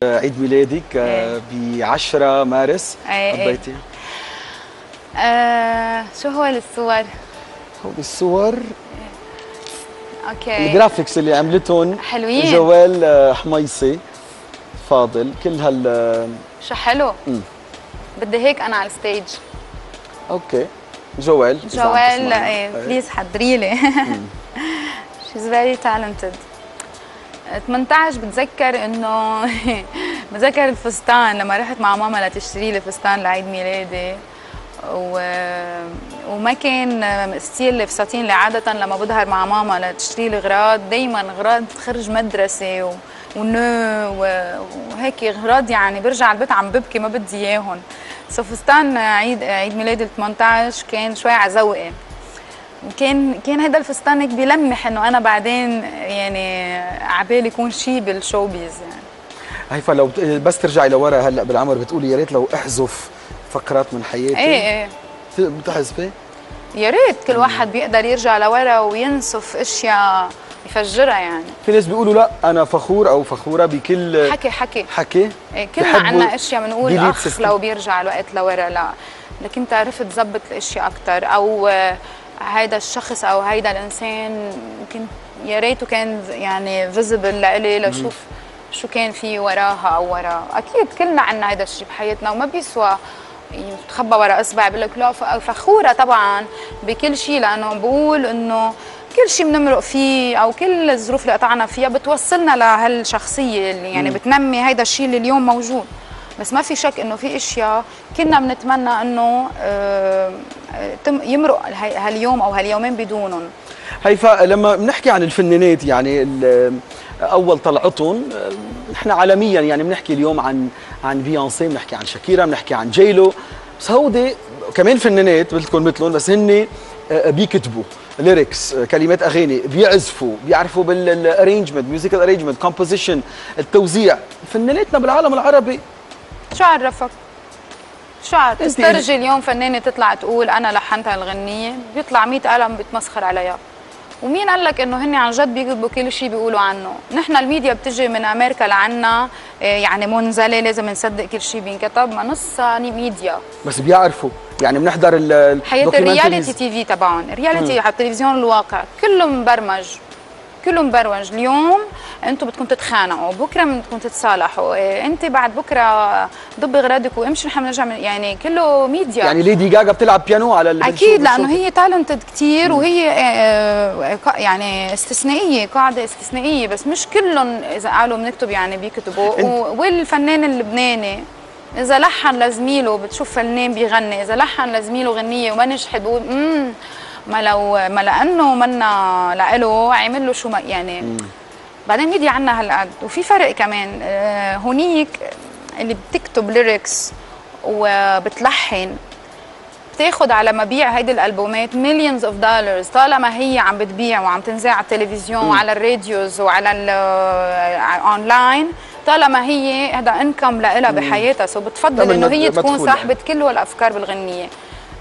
عيد ميلادك ب 10 مارس قضيتي؟ شو هو الصور؟ هول الصور اوكي الجرافيكس اللي عملتهم حلوين. جوال حميصي فاضل كل هال شو حلو. بدي هيك انا على الستيج. اوكي جوال ايه بليز حضري لي. شيز فيري تالنتد. 18 بتذكر انه بتذكر الفستان لما رحت مع ماما لتشتري لي فستان لعيد ميلادي وما كان ستيل الفساتين اللي عاده لما بظهر مع ماما لتشتري لي اغراض دائما اغراض خرج مدرسه وهيك اغراض يعني برجع البيت عم ببكي ما بدي اياهم. سو فستان عيد ميلادي ال 18 كان شوي على ذوقي. كان هذا الفستان هيك بيلمح انه انا بعدين يعني عبالي يكون شيء بالشوبيز يعني. هيفا لو بس ترجعي لورا هلا بالعمر بتقولي يا ريت لو احذف فقرات من حياتي. ايه بتحذفي؟ يا ريت كل واحد بيقدر يرجع لورا وينسف اشياء يفجرها يعني. في ناس بيقولوا لا انا فخور او فخوره بكل حكي إيه كلنا عنا اشياء بنقول اخ لو بيرجع الوقت لورا لا لكن انت عرفت تظبط الاشياء اكثر او هيدا الشخص او هيدا الانسان يمكن يا ريته كان يعني فيزبل لإلي لشوف شو كان في وراها او وراه. اكيد كلنا عنا هيدا الشيء بحياتنا وما بيسوى تخبى ورا اصبع بقول لك لا فخوره طبعا بكل شيء لانه بقول انه كل شيء بنمرق فيه او كل الظروف اللي قطعنا فيها بتوصلنا لهالشخصيه اللي يعني بتنمي هيدا الشيء اللي اليوم موجود. بس ما في شك انه في اشياء كنا بنتمنى انه يمرق هاليوم او هاليومين بدونهم. هيفا لما بنحكي عن الفنانات يعني اول طلعتهم نحن عالميا يعني بنحكي اليوم عن بيونسي، بنحكي عن شاكيرا، بنحكي عن جيلو، بس هودي كمان فنانات مثلهم بس هن بيكتبوا ليركس كلمات اغاني، بيعزفوا، بيعرفوا بالارينجمنت، ميوزيكال ارينجمنت، كومبوزيشن، التوزيع. فناناتنا بالعالم العربي شو عرفك؟ شو تسترجي اليوم فنانه تطلع تقول انا لحنت هالغنيه بيطلع 100 قلم بيتمسخر عليها. ومين قال لك انه هن عن جد بيكتبوا كل شيء بيقولوا عنه؟ نحن الميديا بتجي من امريكا لعنا يعني منزله لازم نصدق كل شيء بينكتب، ما نصها ميديا. بس بيعرفوا يعني بنحضر حياة الرياليتي تي في تبعهم، الرياليتي على التلفزيون الواقع كله مبرمج كله مبرمج. اليوم انتم بدكم تتخانقوا، بكره بدكم تتصالحوا، انت بعد بكره ضبي اغراضك وامشي نحن بنرجع يعني كله ميديا. يعني ليدي جاجا بتلعب بيانو على اكيد لانه هي تالنتد كثير وهي يعني استثنائيه، قاعده استثنائيه، بس مش كلهم اذا قالوا بنكتب يعني بيكتبوا. والفنان اللبناني اذا لحن لزميله بتشوف فنان بيغني، اذا لحن لزميله غنيه وما نجحت بقول ما لانه منا لإله عامل له شو ما يعني. بعدين ميديا عنا هالقد. وفي فرق كمان هونيك اللي بتكتب ليركس وبتلحن بتاخد على مبيع هيدي الالبومات مليونز اوف دولارز طالما هي عم بتبيع وعم تنذاع على التلفزيون وعلى الراديوز وعلى الاونلاين، طالما هي هذا انكم لها بحياتها. سو بتفضل انه هي تكون صاحبه كل هالافكار بالغنيه.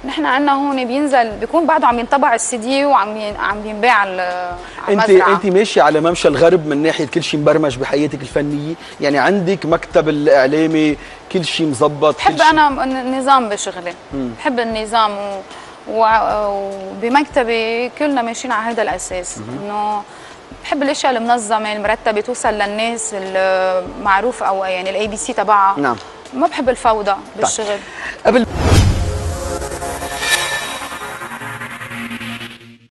نحن عندنا هون بينزل بيكون بعده عم ينطبع السي دي وعم بينباع على المزرعه. انت ماشيه على ممشى الغرب من ناحيه كل شيء مبرمج بحياتك الفنيه، يعني عندك مكتب الاعلامي كل شيء مزبط. بحب انا النظام بشغلي، بحب النظام وبمكتبي كلنا ماشيين على هذا الاساس انه بحب الاشياء المنظمه المرتبه توصل للناس المعروف او يعني الاي بي سي تبعها. نعم. ما بحب الفوضى بالشغل. قبل